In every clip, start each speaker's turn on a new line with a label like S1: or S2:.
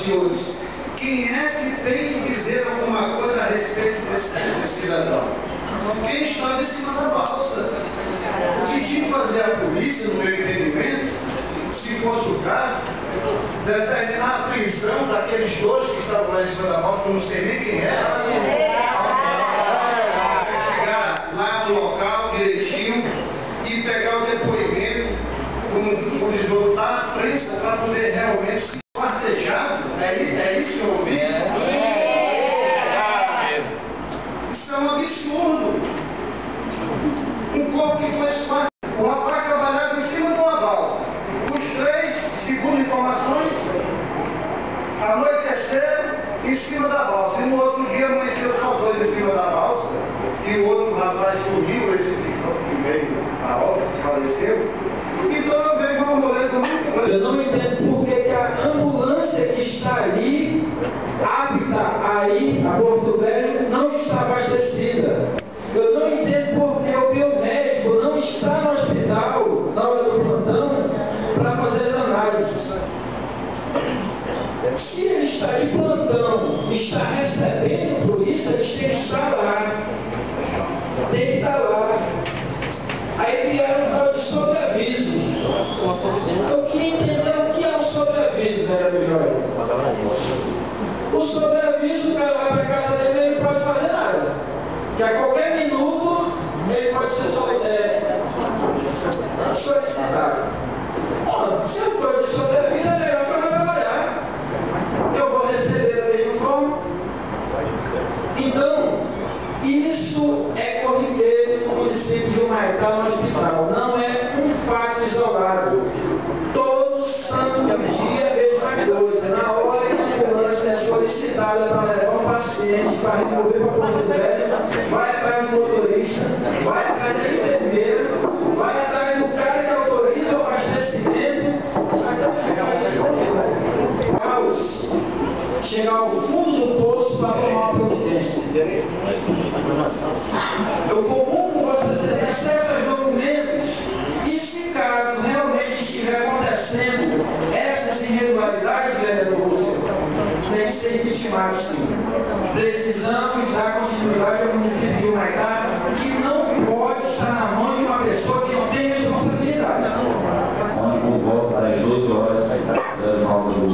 S1: senhores, quem é que tem que dizer alguma coisa a respeito desse cidadão? Quem estava em cima da balsa. O que tinha que fazer a polícia, no meu entendimento, se fosse o caso, determinar a prisão daqueles dois que estavam lá em cima da balsa, que eu não sei nem quem era, chegar lá no local direitinho e pegar o depoimento, como diz o outro, da prensa, para poder realmente se quartejar. É isso que eu ouvi? Isso é um absurdo. Um corpo que foi esquartejado, o rapaz trabalhava em cima de uma balsa. Os três, segundo informações, anoiteceram em cima da balsa. E no outro dia amanheceu só dois em cima da balsa. E o outro rapaz sumiu, esse que veio a obra, que faleceu. Então eu vejo uma moleza muito grande.
S2: Eu não entendo por que a ambulância que está ali, apta a ir a Porto Velho, não está abastecida. Eu não entendo por que o biomédico não está no hospital, na hora do plantão, para fazer as análises. Se ele está de plantão, está recebendo por isso, ele tem que estar lá. Tem que estar lá. Aí criaram um tal de sobreaviso. Eu queria entender o que é o sobreaviso, vereador Joel. O sobreaviso, o cara vai para a casa dele e ele não pode fazer nada. Que a qualquer minuto ele pode ser solicitado. Bom, se eu estou de sobreaviso, é melhor que eu vou trabalhar. Eu vou receber da mesma forma. Então, isso é corriqueiro no município de Humaitá, no hospital. Não é um fato isolado. Todos santo dia a mesma coisa. Na hora que a ambulância é solicitada para levar um paciente para remover para Porto Velho, vai atrás do motorista, vai atrás da enfermeira, vai atrás do cara que autoriza o abastecimento, chegar ao fundo do poço para tomar uma providência. Eu comum com vocês esses documentos e se caso realmente estiver acontecendo essas irregularidades, vereador Lúcio, tem que ser vitimado sim. Precisamos dar continuidade ao município de Humaitá, que não pode estar na mão de uma pessoa que não tem responsabilidade.
S3: Onde por volta das 12 horas das voltas do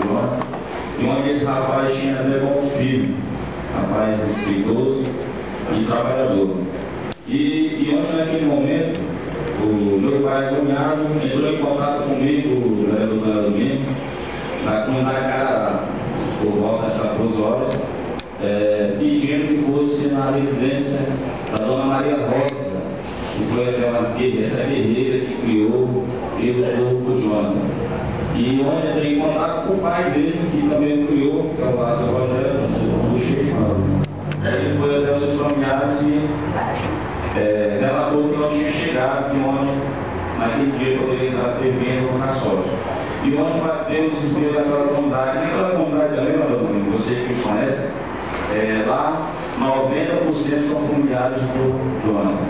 S3: João, e onde esse rapaz tinha a ver com o filho, rapaz respeitoso e trabalhador. E onde naquele momento, o meu pai agoniado entrou em contato comigo, o vereador Domingo, na comunidade Carará, por volta dessas 12 horas, pedindo que fosse na residência da dona Maria Rosa, que foi essa guerreira que criou e educou o Jonathan. E onde entrei em contato com o pai dele, que também criou, que é o Lázaro Rogério, do Chico. Ele foi até os seus familiares e relatou que não tinha chegado, de onde naquele dia poderia ter vindo na sorte. E onde bateu o desespero daquela comunidade, naquela comunidade também, você que me conhece, lá 90% são familiares do Jonathan.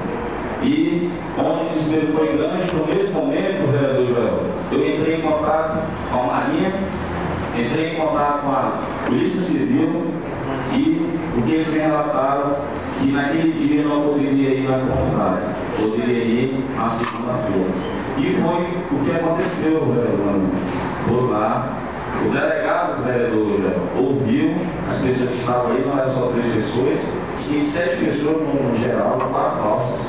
S3: E onde o desespero foi grande, no mesmo momento, vereador Joel, eu entrei em contato com a Marinha, entrei em contato com a Polícia Civil e o que eles me relataram, que naquele dia não poderia ir na comunidade, poderia ir na segunda-feira. E foi o que aconteceu, vereador. Por lá, o delegado, vereador, ouviu as pessoas que estavam aí, não eram só 3 pessoas, sim 7 pessoas no geral, 4 falsas.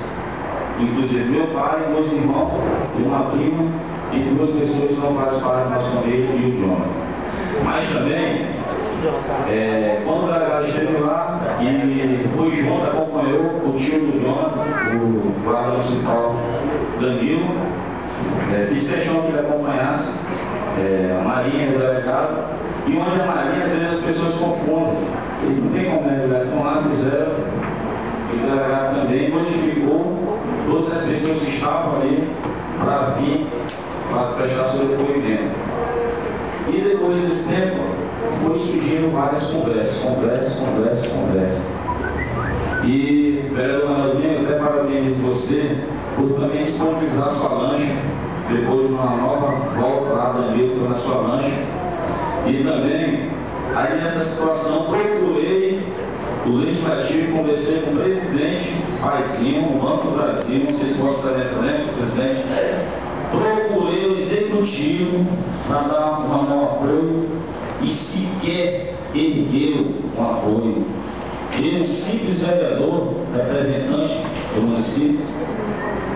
S3: Inclusive meu pai, meus irmãos, e uma prima, e 2 pessoas que não fazem parte da nossa família e o Jonathan. Mas também, quando o delegado esteve lá, e foi junto, acompanhou o tio do Jonathan, o guarda municipal Danilo, fiz questão que ele acompanhasse a Marinha e o delegado, e onde a Marinha, às vezes as pessoas confundem. Eles não tem como, né? Eles estão lá, fizeram, e o delegado também notificou todas as pessoas que estavam ali para vir, para prestar seu depoimento. E depois desse tempo, foi surgindo várias conversas. E, vereador Ronaldinho, até parabenizo você por também disponibilizar sua lancha, depois de uma nova volta lá da Milton na sua lancha, E também, aí nessa situação, procurei o Legislativo, conversei com o presidente Paizinho, o Banco do Brasil, não sei se Vossa Excelência lembra, presidente, procurei o Executivo para dar um apoio e sequer ergueu um apoio. Eu, simples vereador, representante do município,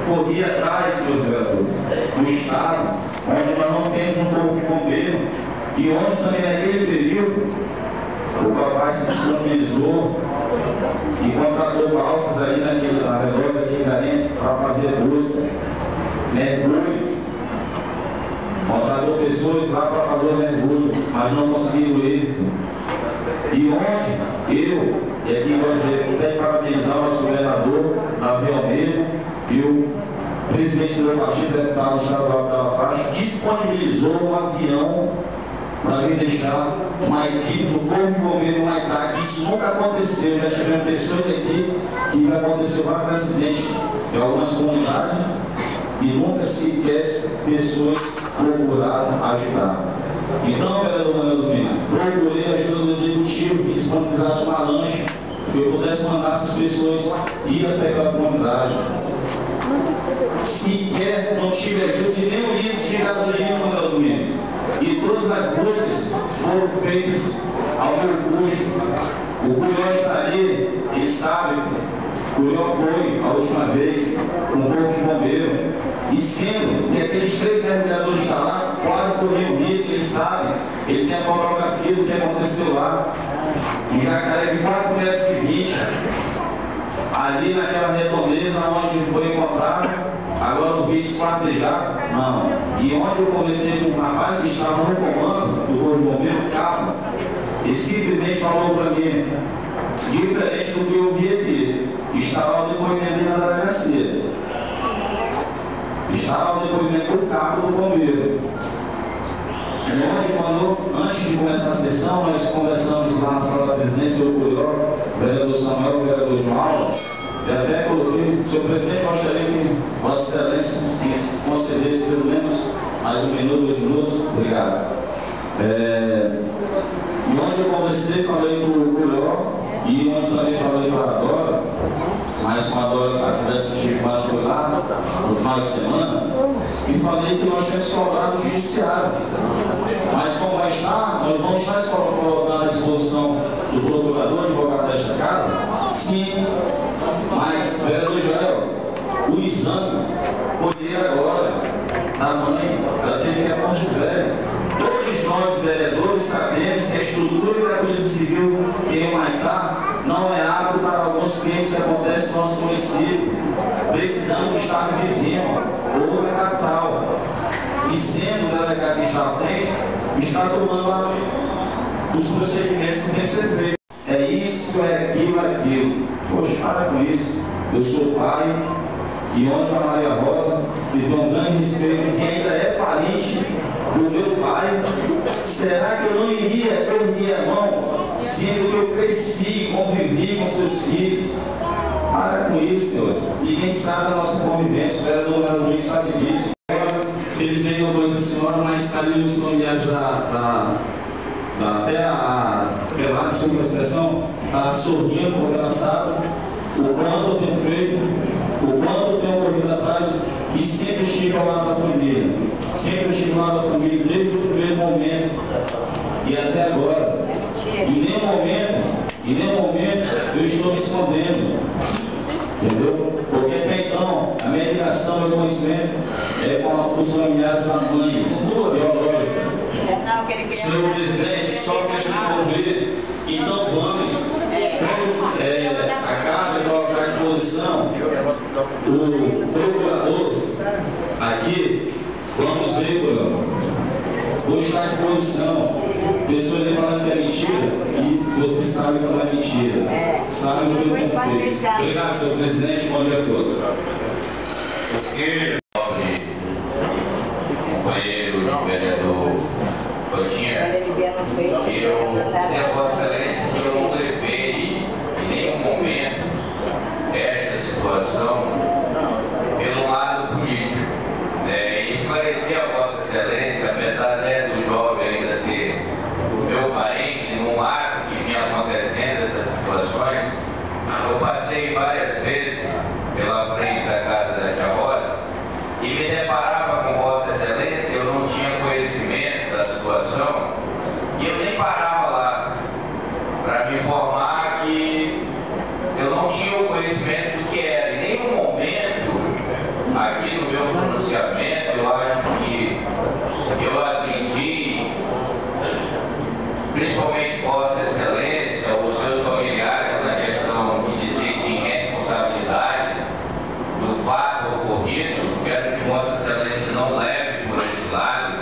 S3: corri atrás, meus vereadores, do Estado, onde nós não temos um corpo de bombeiro, e onde também naquele período o papai se disponibilizou e contratou balsas ali na redor daquele garimpo para fazer busca, mergulho. Contratou pessoas lá para fazer o mergulho, mas não conseguiram êxito. E onde eu, e aqui eu tenho que parabenizar o nosso governador, Davi Almeida, e o presidente do meu partido, deputado estadual da Faixa, disponibilizou um avião para vir deixar uma equipe do Corpo de Bombeiro no Maitá. Isso nunca aconteceu, já tivemos pessoas aqui que já aconteceu vários acidentes em algumas comunidades e nunca sequer pessoas procuraram ajudar. Então, vereador Manuel Domingo, procurei a ajuda do Executivo que disponibilizasse uma lancha que eu pudesse mandar essas pessoas ir até aquela comunidade. Sequer não tive ajuda de nenhum litro de gasolina, Manuel Domingo. E todas as buscas foram feitas ao meu custo. O Curió está ali, ele sabe, o Curió foi a última vez com o Corpo de Bombeiro. E sendo que aqueles 3 mergulhadores estão lá, quase correu risco, ele sabe, ele tem a fotografia do que aconteceu lá. Em Jacaré de 4,20 metros, ali naquela redondeza onde foi encontrado, agora o vídeo esquartejado, não. E onde eu conversei com um rapaz que estava no comando do Corpo de Bombeiro, Cabo, ele simplesmente falou para mim, diferente do que eu vi aqui, estava o depoimento na delegacia. Estava o depoimento do cabo do bombeiro. Antes de começar a sessão, nós conversamos lá na sala da presidência, o Curió, o vereador Samuel, o vereador João Alva, e até coloquei, senhor presidente, gostaria que Vossa Excelência concedesse pelo menos mais 1 minuto, 2 minutos. Obrigado. E onde eu conversei, falei com o Curió, e onde também falei com a Dora, mas com a Dora, a conversa que tive mais foi lá, no final de semana, e falei que nós temos cobrado o judiciário. Mas como vai estar, nós vamos estar colocando à disposição do procurador, advogado desta casa, sim, mas, vereador Joel, o exame colher agora da mãe, ela teve que ir a Ponte Velha. Todos nós, vereadores, sabemos que a estrutura da Polícia Civil em Maitá não é apta para alguns crimes que acontecem no nosso município. Precisamos do estado vizinho, ou da capital. E sendo o delegado que está à frente, está tomando os procedimentos que tem que ser feitos. É isso, é aquilo, é aquilo. Poxa, para com isso. Eu sou pai, e ontem a Maria Rosa me deu um grande respeito, que ainda é parente do meu pai. Será que eu não iria perder a mão, sendo que eu cresci, convivi com seus filhos? Para com isso, senhores. Ninguém sabe da nossa convivência, o vereador Manuel sabe disso. Felizmente eu gosto da senhora, mas está ali os familiares até pela desculpa a expressão, está sorrindo porque ela sabe o quanto eu tenho feito, o quanto eu tenho corrido atrás e sempre estive ao lado da família. Sempre estive ao lado da família desde o primeiro momento e até agora. Em nenhum momento eu estou me escondendo. Entendeu? Porque até então a minha ligação, meu conhecimento é com os familiares da mãe, biológica. Senhor presidente, só para resolver, então vamos, a casa colocar à disposição o procurador aqui, vamos ver, vou estar à disposição. Pessoas falam que é mentira e você sabe que não é mentira. Sabe o que eu tenho feito. Obrigado, senhor presidente, bom dia a todos.
S4: Porque o companheiro vereador Coutinho, eu tenho a Vossa Excelência que eu não levei em nenhum momento esta situação pelo lado político. E esclarecer a Vossa Excelência, apesar do jovem ainda ser nem parava lá para me informar que eu não tinha o conhecimento do que era. Em nenhum momento, aqui no meu pronunciamento, eu acho que eu aprendi, principalmente Vossa Excelência, os seus familiares, na questão de dizer de responsabilidade do fato ocorrido. Quero que Vossa Excelência não leve por esse lado.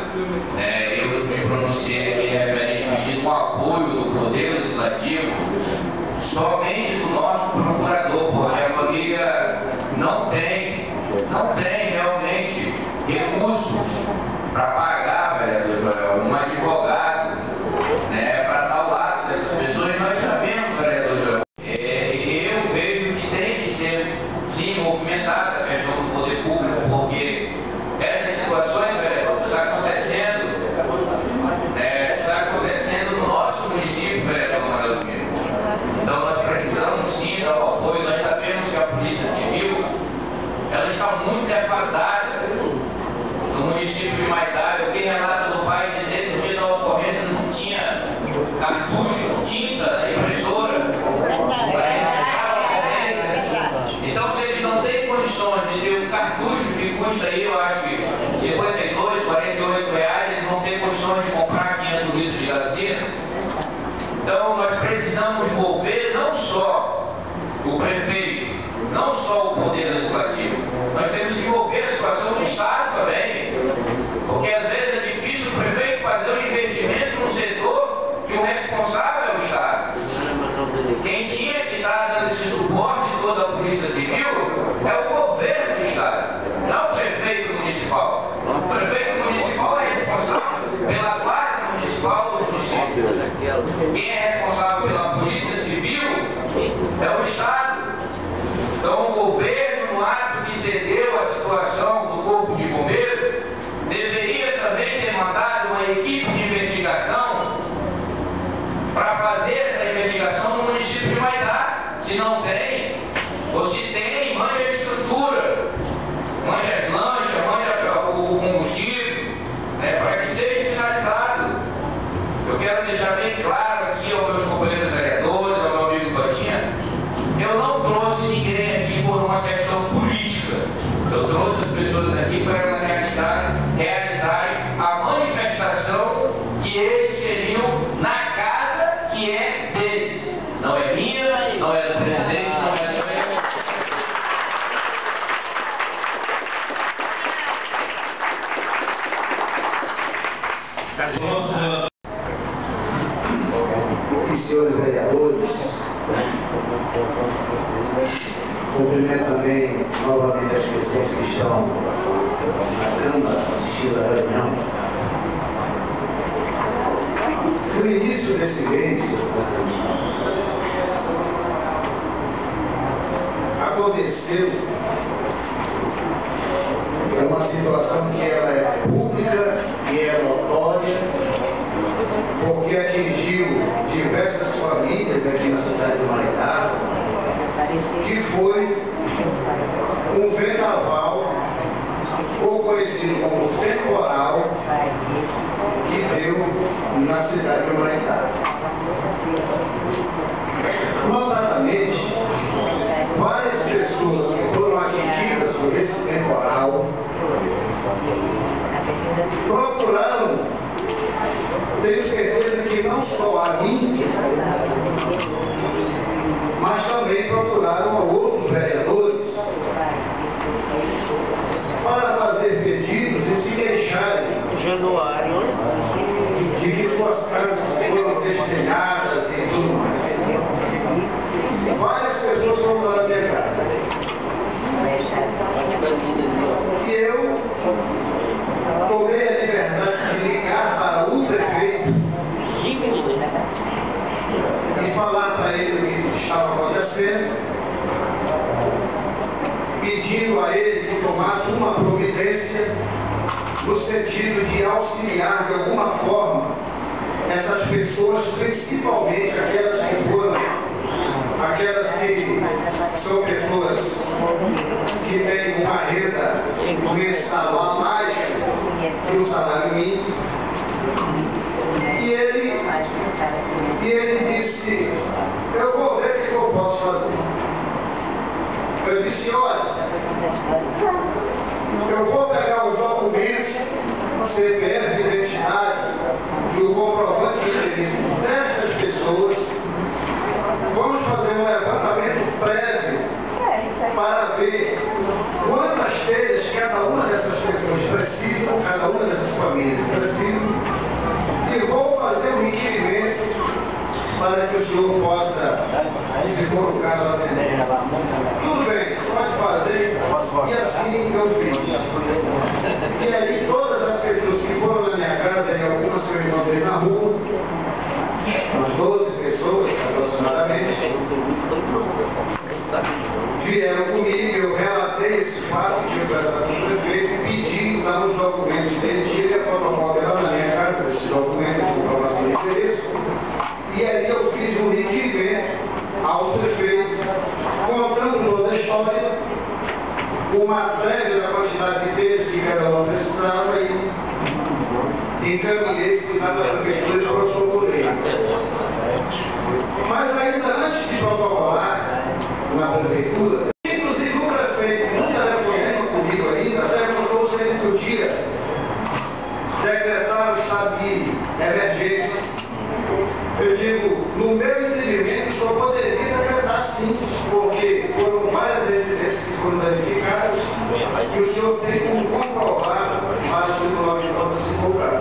S4: Eu me pronunciei aqui referente ao pedido um apoio do Poder Legislativo somente do nosso procurador, porque a família não tem realmente recursos para pagar, vereador Joel, um advogado, para estar ao lado dessas pessoas. E nós sabemos, vereador Joel, eu vejo que tem que ser, sim, movimentada a questão do poder público, porque essas situações, vereador, está acontecendo no nosso município, vereador Manuel Pinheiro. Então nós precisamos sim dar o apoio. Nós sabemos que a Polícia Civil ela está muito defasada no município de Maitá. Eu tenho relato do pai dizer que no dia da ocorrência não tinha cartucho, tinta na impressora para registrar a ocorrência. Então, se eles não têm condições de ter um cartucho que custa aí, eu acho que 52, 48 reais, eles vão ter condições de comprar 500 litros de gasolina. Então, nós precisamos envolver não só o prefeito, não só o Poder Legislativo, nós temos que envolver a situação do Estado também, porque às vezes é difícil o prefeito fazer um investimento num setor que o responsável é o Estado. Quem tinha que estar dando esse suporte toda a Polícia Civil é o governo do Estado, não o prefeito municipal. O prefeito municipal é responsável pela guarda municipal do município. Quem é responsável pela Polícia Civil é o Estado. Então, o governo, no ato que cedeu a situação do Corpo de Bombeiros, deveria também ter mandado uma equipe de investigação para fazer essa investigação no município de Maitá. Se não tem, ou se tem, mande a estrutura, mande as lanchas, mande o combustível, para que seja finalizado. Eu quero deixar bem claro aqui aos meus companheiros vereadores, ao meu amigo Batinha, eu não trouxe ninguém aqui por uma questão política. Eu trouxe as pessoas aqui para realizarem a manifestação que eles queriam na casa que é deles. Não é minha, não é do presidente, não é do
S1: senhores vereadores, cumprimento também novamente as pessoas que estão na Câmara assistindo a reunião. No início desse mês, aconteceu uma situação que ela é pública e é notória, porque atingiu diversas famílias aqui na cidade de Maitá, que foi um vendaval, ou conhecido como temporal, que deu na cidade de Maitá. Notadamente, várias pessoas que foram atingidas por esse temporal procuraram, tenho certeza que não só a mim, mas também procuraram a outros vereadores para fazer pedidos e se queixarem de que suas casas foram destelhadas e tudo mais. Várias pessoas foram lá pegar. E eu tomei a liberdade de ligar para o prefeito e falar para ele o que estava acontecendo, pedindo a ele que tomasse uma providência no sentido de auxiliar de alguma forma essas pessoas, principalmente aquelas que são pessoas que têm uma renda mensal a mais que o salário mínimo. E ele E ele disse, eu vou ver o que eu posso fazer. Eu disse, olha, eu vou pegar os documentos, CPF de identidade e o comprovante de endereço destas pessoas, vamos fazer um levantamento prévio para ver quantas telhas cada uma dessas pessoas precisam, cada uma dessas famílias precisam, e vou fazer um requerimento para que o senhor possa, se for o caso, atender. Tudo bem, pode fazer, e assim eu fiz. E aí todas as pessoas que foram na minha casa, e algumas que eu encontrei na rua, umas 12 pessoas aproximadamente, vieram comigo, eu relatei esse fato, tinha conversado com o prefeito, pedi lá nos documentos dele, tirei a fotocópia lá na minha casa, desse documento de comprovação de endereço, e aí eu fiz um requerimento ao prefeito, contando toda a história, uma prévia da quantidade de telhas que cada um precisava e encaminhei isso lá na prefeitura e protocolei. Mas ainda antes de protocolar na prefeitura, inclusive o prefeito, no telefonema comigo ainda, perguntou se ele podia decretar o estado de emergência. Eu digo, no meu entendimento, só poderia decretar sim, porque foram várias residências que foram danificadas e o senhor tem como comprovar para o Tribunal de Contas se for o caso.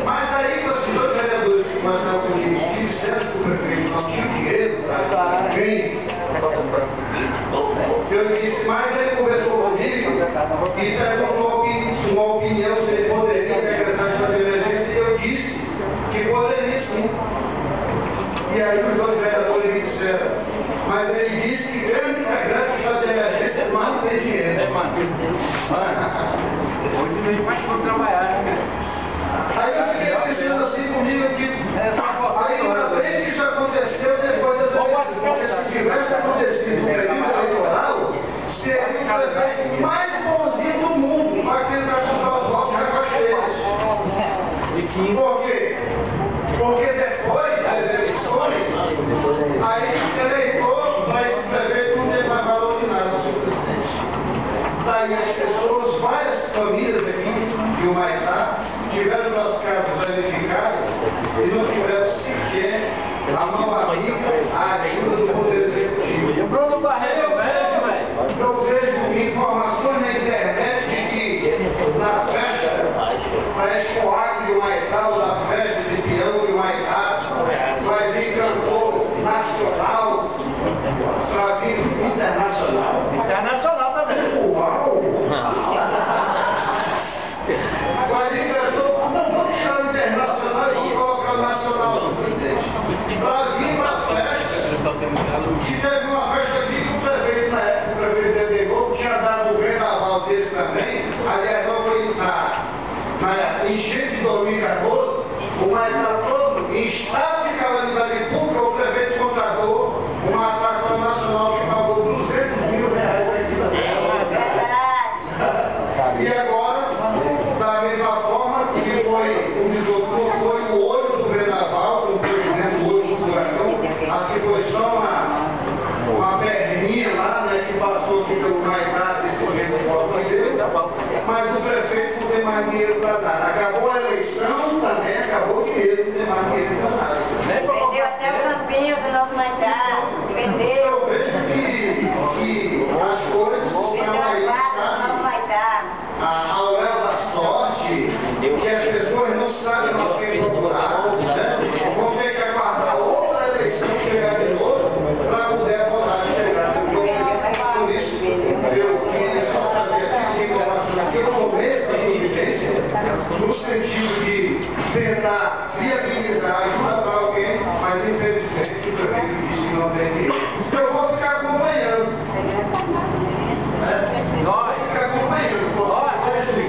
S1: Mas aí, com os dois vereadores que passaram comigo, que disseram que o prefeito não tinha dinheiro para quem, eu disse, mas ele conversou comigo e perguntou uma opinião se ele poderia decretar estado de emergência e eu disse que poderia sim. E aí os dois vereadores me disseram, mas ele disse que mesmo que decreta o estado de emergência, mas não tem dinheiro.
S2: Hoje vem mais para trabalhar, né?
S1: Aí eu fiquei pensando assim comigo aqui. Aí ainda bem que isso aconteceu depois das eleições, porque se tivesse acontecido no período eleitoral, seria o prefeito mais bonzinho do mundo para tentar comprar os votos rebaixeiros. Por quê? Porque depois das eleições, aí eleitor para esse prefeito não tem mais valor de nada, senhor presidente. Daí as pessoas, várias famílias aqui de Humaitá, tiveram suas casas danificadas e não tiveram sequer a mão amiga, a ajuda do Poder Executivo.
S2: E o Bruno Barreto,
S1: eu vejo informações na internet de que na festa da Expoacre de Humaitá, ou da festa de peão de Humaitá, vai vir cantor nacional para vir internacional.
S2: Internacional também.
S1: Uau! Vai vir cantor, não vamos tirar o internacional e vamos colocar o nacional, senhor presidente. Para vir para a festa, que teve uma festa aqui que o prefeito, na época, o prefeito delegou, tinha dado um vendaval desse também, aliás, não foi na enchente de 2014, o Humaitá todo, em estado de calamidade pública, o prefeito contratou uma atração nacional que pagou R$200 mil aqui também. E agora, da mesma forma que foi um desdobro, foi o olho do vendaval, como foi dizendo o olho do furacão, aqui foi só uma perninha lá, né, que passou aqui pelo Humaitá desse vento forte, mas o prefeito não tem mais dinheiro para nada. Acabou a eleição, também acabou o dinheiro, não tem mais dinheiro para nada.
S5: Vendeu até o campinho do nosso Humaitá, vendeu.
S1: Eu vejo que as coisas estão aí, sabe? Ao léu da sorte, que as pessoas não sabem mais quem procurar, né? Vão ter que aguardar outra eleição chegar de novo para poder votar e chegar de novo. Por isso, eu queria só trazer aqui informação que eu tomei essa providência no sentido de tentar viabilizar ajuda para alguém, mas infelizmente o prefeito disse que não tem dinheiro. Eu vou ficar acompanhando. Fica acompanhando.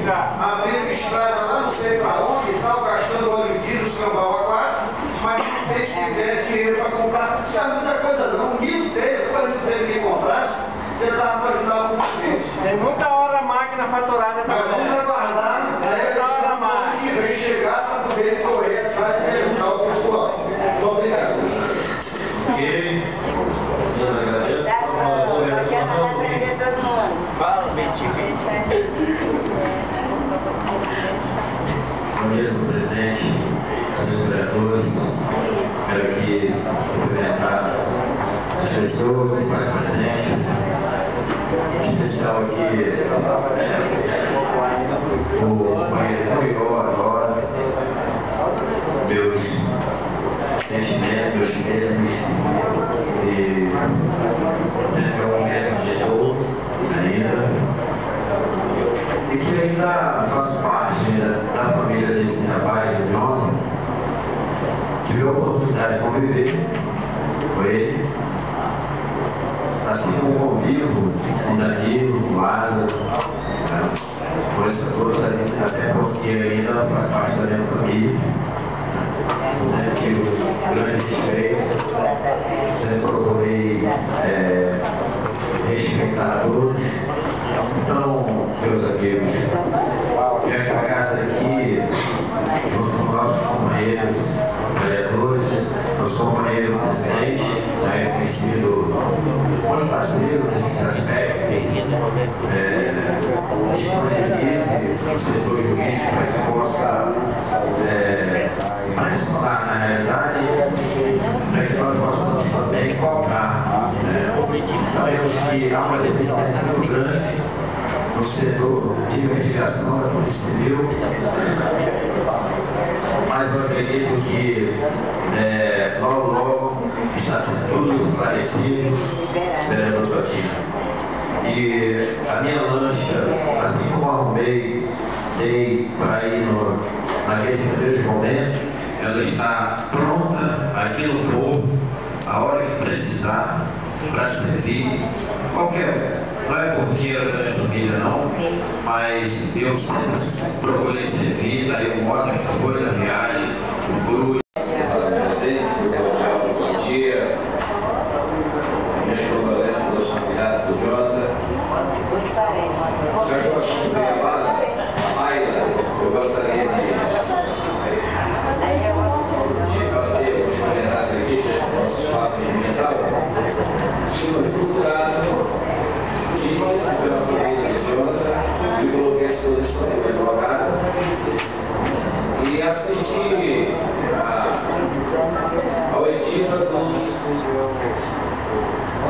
S1: Abrindo estrada lá não sei para onde e tal, gastando óleo diesel, escambau a 4, mas não tem sequer dinheiro para comprar. Não sabe muita coisa não. 1.000 telhas, quando ele teve que comprasse, ele dava para ajudar muita gente.
S2: Tem muita hora a máquina faturada
S1: Mas vamos aguardar a eleição que vem chegar para poder correr atrás de ajudar o pessoal.
S6: vereadores, quero aqui cumprimentar as pessoas mais presentes, em especial aqui o companheiro Murió agora, meus sentimentos, meus meses, e meu momento de dor ainda. E que ainda faço parte da família desse rapaz, João. Tive a oportunidade de conviver com ele, assim como convivo com Danilo, com Lázaro, né? Todos ali, até porque ainda faz parte da minha família. Sempre tive um grande respeito, sempre procurei respeitar a todos. Então, meus amigos, esta casa aqui, junto com nossos companheiros vereadores, nosso companheiro presidente, tem sido muito parceiro nesse aspecto, disponibilize o setor jurídico para que possa pressionar na realidade, para que nós possamos também cobrar. Sabemos que há uma deficiência muito grande no setor de investigação da Polícia Civil, mas eu acredito que logo está sendo tudo esclarecido, vereador Totino. E a minha lancha, assim como arrumei, dei para ir naqueles primeiros momentos, ela está pronta aqui no povo, a hora que precisar, para servir qualquer um. Não é porque era da minha família, não, mas eu sempre procurei servir, daí um ótimo foi da viagem, o Guru. Bom dia, minhas condolências aos familiares do Jota. Já que eu assunto bem amada, Maila, eu gostaria de fazer os comentários aqui do nosso espaço monumental, sendo procurado pela família de Jota, e coloquei a exposição do advogado e assisti a oitiva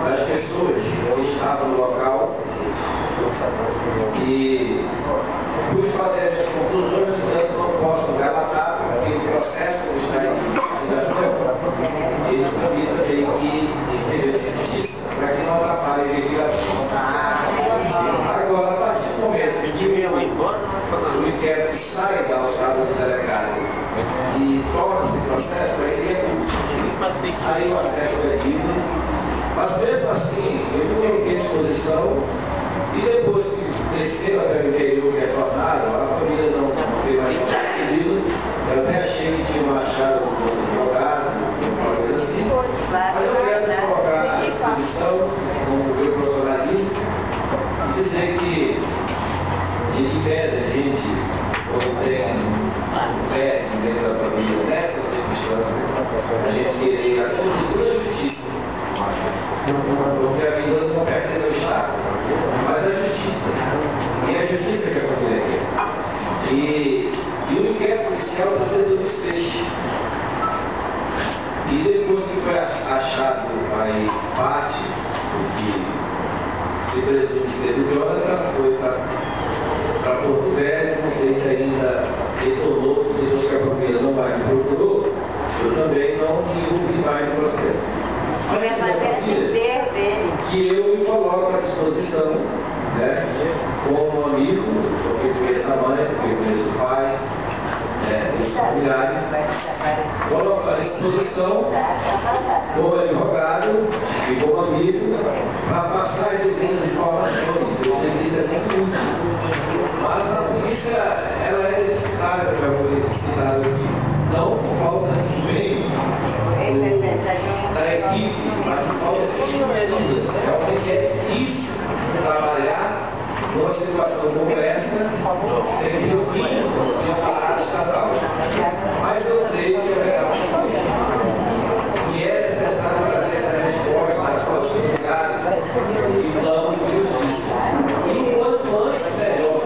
S6: das pessoas que estavam no local e fui fazer as conclusões, eu não posso relatar porque o processo está em investigação e isso tem que receber de justiça para que não atrapalhe a investigação. Agora, a partir do momento que o inquérito sai da alçada do delegado e torna-se processo, aí é público. Aí o acesso é livre, mas mesmo assim, eu coloquei à disposição e depois que desceram até o interior que retornaram, a família não foi mais recebida. Eu até achei que tinha achado um advogado, alguma coisa assim, mas eu quero colocar à disposição como meu profissionalismo e dizer que, em pese a gente, quando tem um pé dentro da família nessas circunstâncias, a gente querer assumir toda a justiça. Porque a vingança não pertence ao Estado, mas à justiça. E é a justiça que a família quer. E o inquérito policial está sendo desfecho. E depois que foi achado aí parte do que se presume ser do Jonathan, foi para Porto Velho, não sei se ainda retornou, porque depois que a família não mais me procurou, eu também não me envolvi mais no processo. Que eu me coloco à disposição, né, como amigo, porque conheço a mãe, porque conheço o pai, os familiares, coloco à disposição como advogado e como amigo para passar as devidas informações. Eu sei que isso é muito útil. Mas a polícia, ela é necessária para eu citar aqui, não por falta de meios da equipe, mas por falta de medidas. Realmente é difícil trabalhar numa situação como essa, sem o mínimo de aparato estatal. Mas eu creio que é possível. E é necessário trazer essa resposta aos familiares que estão em justiça. E quanto antes, melhor.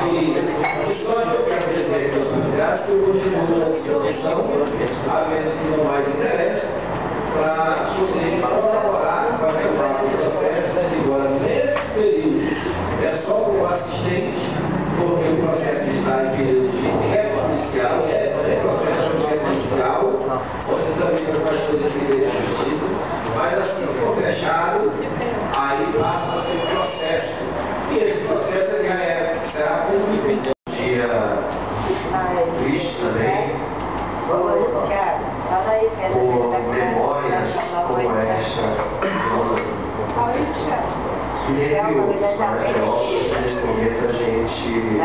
S6: E só eu quero dizer que os familiares que eu continuo na disposição
S2: havendo que não mais interessa, para poder colaborar com a reforma do processo, né, agora nesse período é só para o assistente, porque o processo está em período de reconhecial, é processo de reconhecial, onde também faz coisas de direito de justiça, mas assim, for fechado, aí passa a ser processo. E esse processo ele já será público.
S1: Dia triste também, por memórias como esta, e dentre outros, mas é óbvio que nesse momento a gente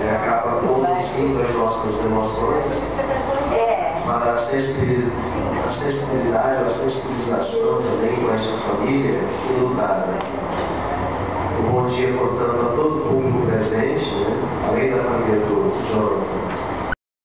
S1: acaba conduzindo as nossas emoções para a sensibilidade, a sensibilização também com essa família e lutar. Um bom dia, portanto, a todo o público presente, né? Além da família do Jonathan.